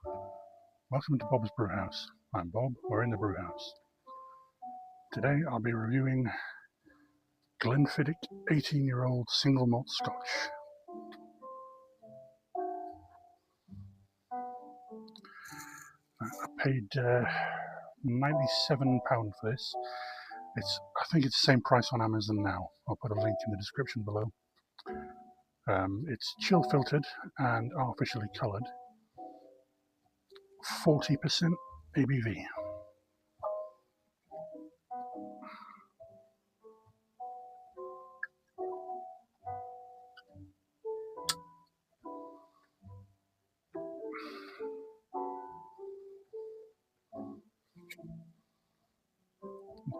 Welcome to Bob's Brewhouse. I'm Bob, we're in the brewhouse. Today I'll be reviewing Glenfiddich 18-year-old single malt Scotch. I paid £97 for this. I think it's the same price on Amazon now. I'll put a link in the description below. It's chill filtered and artificially coloured. 40% ABV.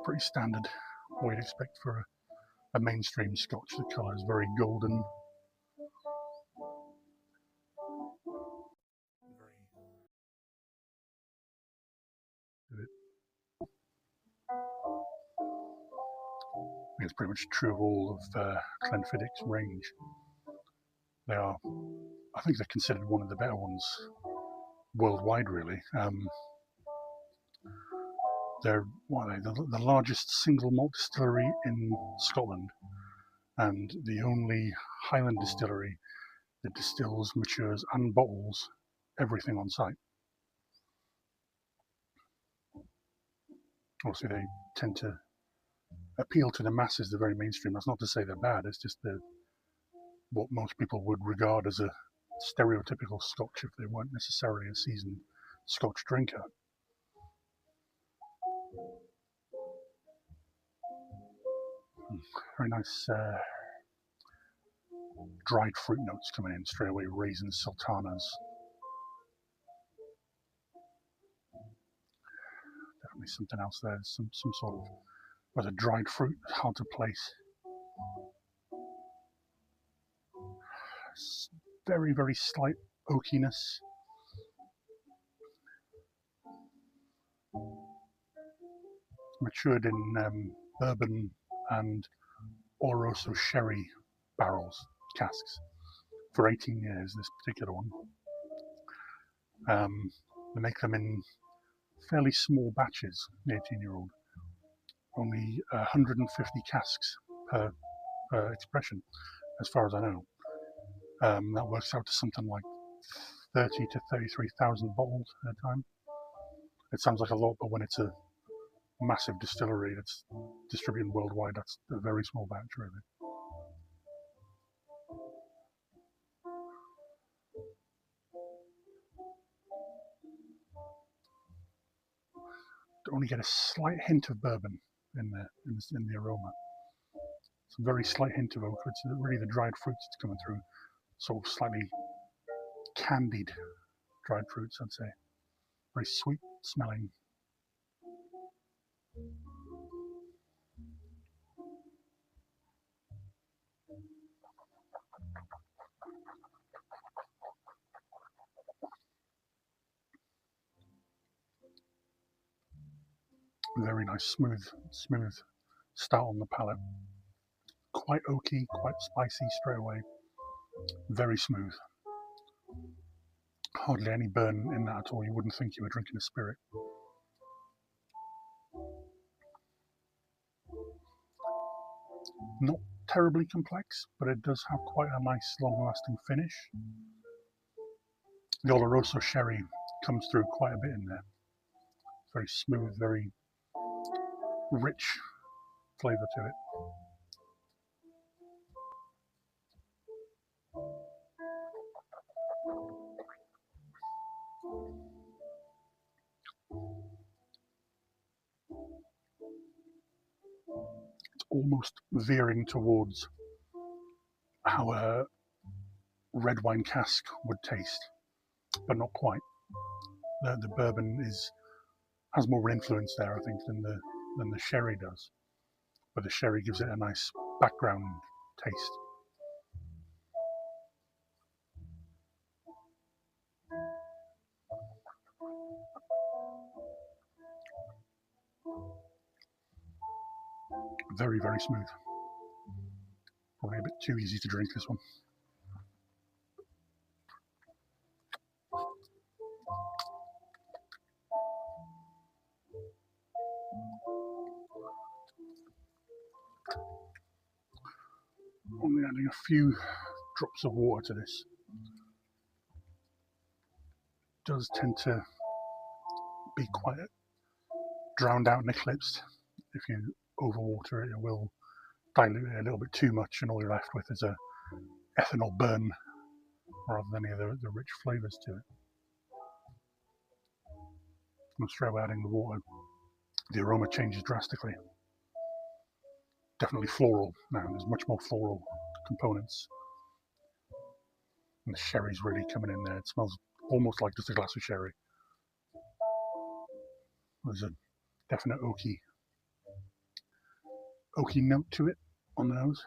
Pretty standard, what you'd expect for a mainstream Scotch. The colour is very golden. It's pretty much true of all of Glenfiddich's range. They are, I think they're considered one of the better ones worldwide, really. They're the largest single malt distillery in Scotland, and the only Highland distillery that distills, matures and bottles everything on site. Obviously they tend to appeal to the masses, the very mainstream. That's not to say they're bad, it's just what most people would regard as a stereotypical Scotch if they weren't necessarily a seasoned Scotch drinker. Very nice dried fruit notes coming in straight away, raisins, sultanas. Definitely something else there, some sort of, whether dried fruit, hard to place. Very, very slight oakiness. Matured in bourbon and Oloroso sherry barrels, casks, for 18 years, this particular one. They make them in fairly small batches, the 18-year-old. Only 150 casks per expression, as far as I know. That works out to something like 30 to 33,000 bottles at a time. It sounds like a lot, but when it's a massive distillery that's distributed worldwide, that's a very small batch, really. Only get a slight hint of bourbon in the aroma. It's a very slight hint of oak. It's really the dried fruits that's coming through, sort of slightly candied dried fruits, I'd say. Very sweet smelling. Very nice, smooth start on the palate. Quite oaky, quite spicy straight away. Very smooth. Hardly any burn in that at all. You wouldn't think you were drinking a spirit. Not terribly complex, but it does have quite a nice long-lasting finish. The Oloroso sherry comes through quite a bit in there. Very smooth, very rich flavour to it. It's almost veering towards how a red wine cask would taste, but not quite. The bourbon has more influence there, I think, than the sherry does. But the sherry gives it a nice background taste. Very, very smooth. Probably a bit too easy to drink, this one. Only adding a few drops of water to this. It does tend to be quite drowned out and eclipsed. If you overwater it, it will dilute it a little bit too much, and all you're left with is a ethanol burn rather than any of the rich flavours to it. And straight away adding the water, the aroma changes drastically. Definitely floral now. There's much more floral components. And the sherry's really coming in there. It smells almost like just a glass of sherry. There's a definite oaky note to it on the nose.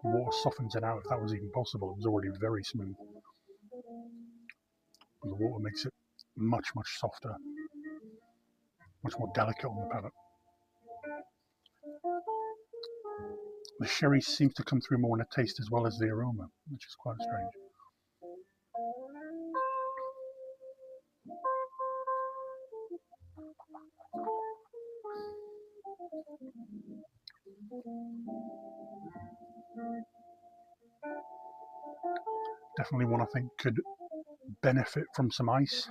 The water softens it out if that was even possible. It was already very smooth. And the water makes it much softer, much more delicate on the palate. The sherry seems to come through more in the taste as well as the aroma, which is quite strange. Definitely one I think could benefit from some ice,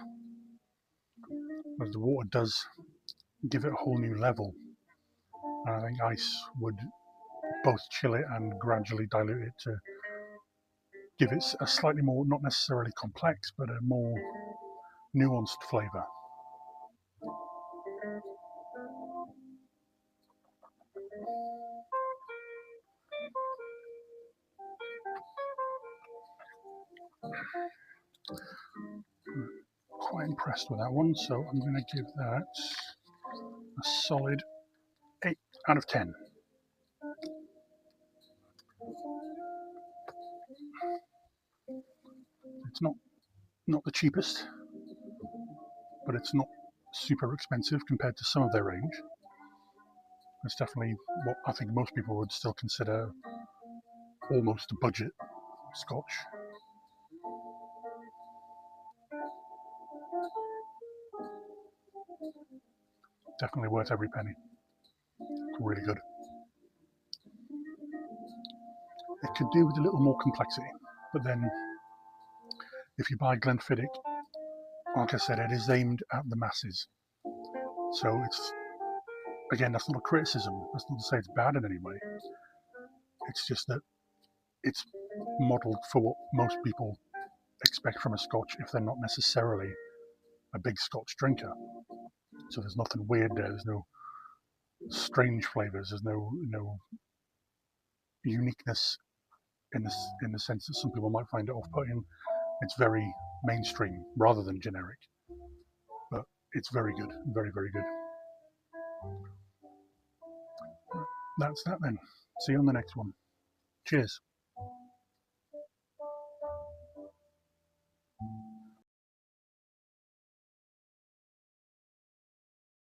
as the water does give it a whole new level. And I think ice would both chill it and gradually dilute it to give it a slightly more, not necessarily complex, but a more nuanced flavour. Quite impressed with that one, so I'm going to give that a solid 8 out of 10. It's not the cheapest, but it's not super expensive compared to some of their range. It's definitely what I think most people would still consider almost a budget Scotch. Definitely worth every penny. It's really good. It could do with a little more complexity, but then if you buy Glenfiddich, like I said, it is aimed at the masses. So it's, again, that's not a criticism. That's not to say it's bad in any way. It's just that it's modelled for what most people expect from a Scotch if they're not necessarily a big Scotch drinker. So there's nothing weird there. There's no strange flavours. There's no uniqueness in the sense that some people might find it off-putting. It's very mainstream rather than generic, but it's very good, very good. That's that then. See you on the next one. Cheers.